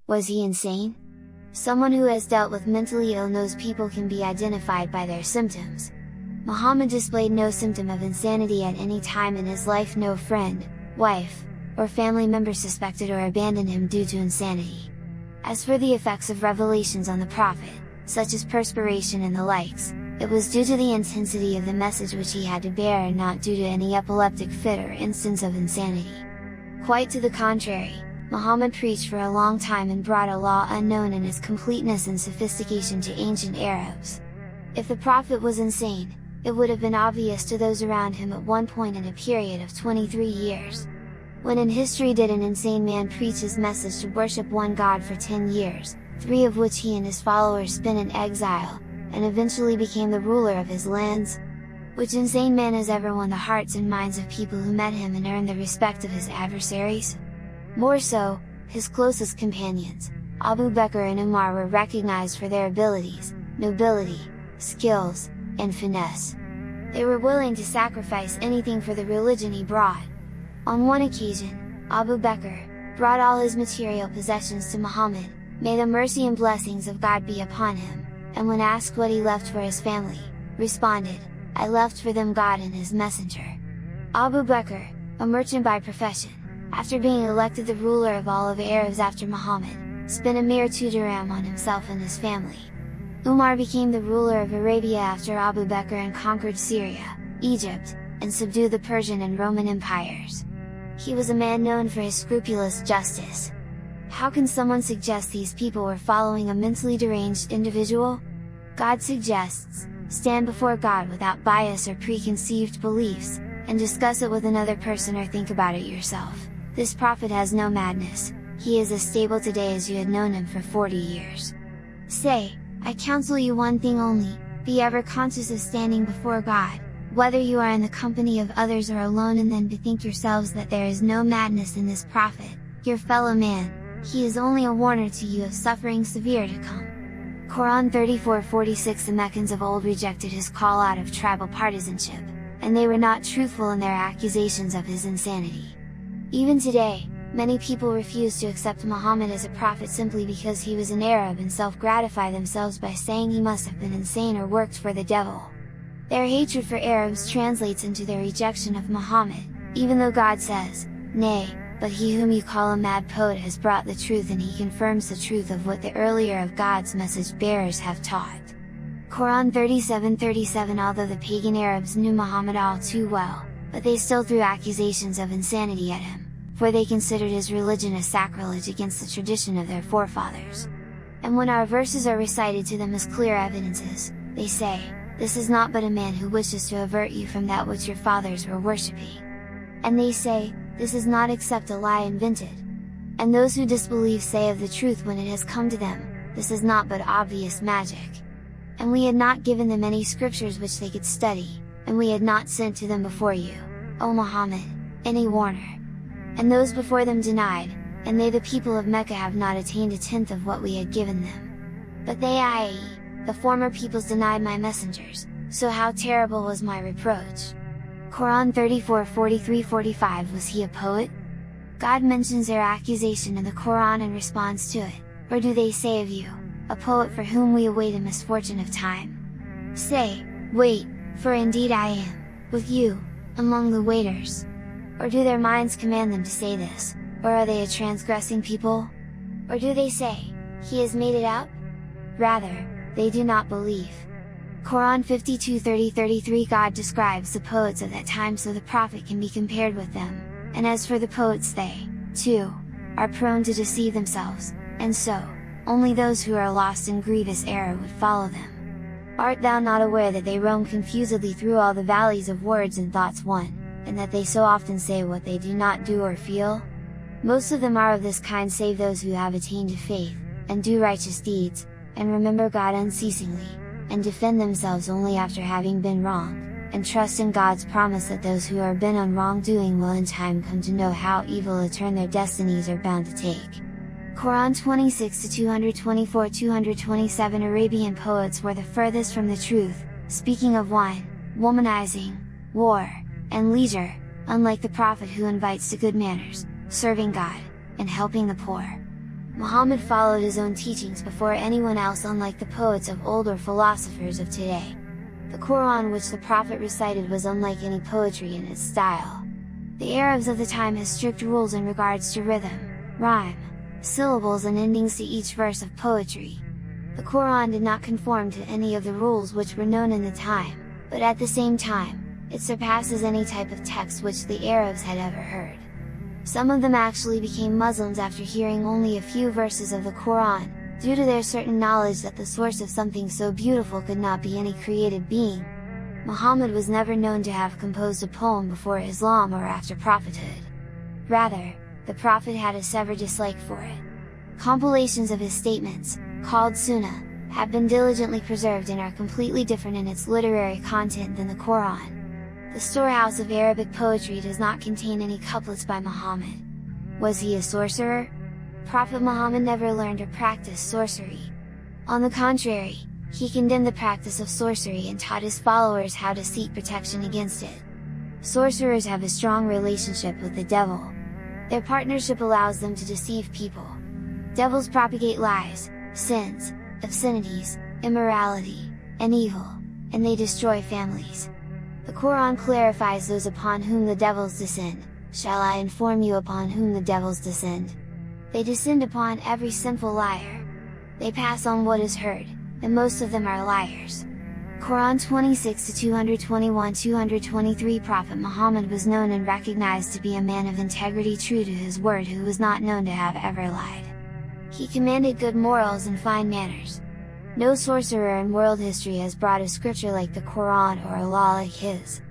Was he insane? Someone who has dealt with mentally ill knows people can be identified by their symptoms. Muhammad displayed no symptom of insanity at any time in his life. No friend, wife, or family member suspected or abandoned him due to insanity. As for the effects of revelations on the Prophet, such as perspiration and the likes, it was due to the intensity of the message which he had to bear and not due to any epileptic fit or instance of insanity. Quite to the contrary, Muhammad preached for a long time and brought a law unknown in its completeness and sophistication to ancient Arabs. If the Prophet was insane, it would have been obvious to those around him at one point in a period of 23 years. When in history did an insane man preach his message to worship one God for 10 years, 3 of which he and his followers spent in exile, and eventually became the ruler of his lands? Which insane man has ever won the hearts and minds of people who met him and earned the respect of his adversaries? More so, his closest companions, Abu Bakr and Umar, were recognized for their abilities, nobility, skills, and finesse. They were willing to sacrifice anything for the religion he brought. On one occasion, Abu Bakr brought all his material possessions to Muhammad, may the mercy and blessings of God be upon him, and when asked what he left for his family, responded, "I left for them God and His Messenger." Abu Bakr, a merchant by profession, after being elected the ruler of all of Arabs after Muhammad, spent a mere 2 dirham on himself and his family. Umar became the ruler of Arabia after Abu Bakr and conquered Syria, Egypt, and subdued the Persian and Roman empires. He was a man known for his scrupulous justice. How can someone suggest these people were following a mentally deranged individual? God suggests, stand before God without bias or preconceived beliefs, and discuss it with another person or think about it yourself. This Prophet has no madness, he is as stable today as you had known him for 40 years. Say, I counsel you one thing only, be ever conscious of standing before God, whether you are in the company of others or alone, and then bethink yourselves that there is no madness in this Prophet, your fellow man, he is only a warner to you of suffering severe to come. Quran 34:46. The Meccans of old rejected his call out of tribal partisanship, and they were not truthful in their accusations of his insanity. Even today, many people refuse to accept Muhammad as a prophet simply because he was an Arab and self-gratify themselves by saying he must have been insane or worked for the devil. Their hatred for Arabs translates into their rejection of Muhammad, even though God says, "Nay, but he whom you call a mad poet has brought the truth, and he confirms the truth of what the earlier of God's message bearers have taught." Quran 37:37. Although the pagan Arabs knew Muhammad all too well, but they still threw accusations of insanity at him, for they considered his religion a sacrilege against the tradition of their forefathers. And when our verses are recited to them as clear evidences, they say, "This is naught but a man who wishes to avert you from that which your fathers were worshipping." And they say, "This is not except a lie invented." And those who disbelieve say of the truth when it has come to them, "This is naught but obvious magic." And we had not given them any scriptures which they could study, and we had not sent to them before you, O Muhammad, any warner. And those before them denied, and they the people of Mecca have not attained a tenth of what we had given them. But they, i.e., the former peoples, denied my messengers, so how terrible was my reproach. Quran 34:43-45. Was he a poet? God mentions their accusation in the Quran and responds to it, or do they say of you, a poet for whom we await a misfortune of time? Say, wait, for indeed I am, with you, among the waiters. Or do their minds command them to say this, or are they a transgressing people? Or do they say, he has made it up? Rather, they do not believe. Quran 52:30-33. God describes the poets of that time so the Prophet can be compared with them, and as for the poets, they, too, are prone to deceive themselves, and so, only those who are lost in grievous error would follow them. Art thou not aware that they roam confusedly through all the valleys of words and thoughts one, and that they so often say what they do not do or feel? Most of them are of this kind save those who have attained to faith, and do righteous deeds, and remember God unceasingly, and defend themselves only after having been wronged, and trust in God's promise that those who are bent on wrongdoing will in time come to know how evil a turn their destinies are bound to take. Quran 26-224-227. Arabian poets were the furthest from the truth, speaking of wine, womanizing, war, and leisure, unlike the Prophet who invites to good manners, serving God, and helping the poor. Muhammad followed his own teachings before anyone else, unlike the poets of old or philosophers of today. The Quran which the Prophet recited was unlike any poetry in its style. The Arabs of the time had strict rules in regards to rhythm, rhyme, syllables and endings to each verse of poetry. The Quran did not conform to any of the rules which were known in the time, but at the same time, it surpasses any type of text which the Arabs had ever heard. Some of them actually became Muslims after hearing only a few verses of the Quran, due to their certain knowledge that the source of something so beautiful could not be any created being. Muhammad was never known to have composed a poem before Islam or after prophethood. Rather, the Prophet had a severe dislike for it. Compilations of his statements, called Sunnah, have been diligently preserved and are completely different in its literary content than the Quran. The storehouse of Arabic poetry does not contain any couplets by Muhammad. Was he a sorcerer? Prophet Muhammad never learned or practiced sorcery. On the contrary, he condemned the practice of sorcery and taught his followers how to seek protection against it. Sorcerers have a strong relationship with the devil. Their partnership allows them to deceive people. Devils propagate lies, sins, obscenities, immorality, and evil, and they destroy families. The Quran clarifies those upon whom the devils descend. Shall I inform you upon whom the devils descend? They descend upon every sinful liar. They pass on what is heard, and most of them are liars. Quran 26-221-223 Prophet Muhammad was known and recognized to be a man of integrity true to his word who was not known to have ever lied. He commanded good morals and fine manners. No sorcerer in world history has brought a scripture like the Quran or a law like his.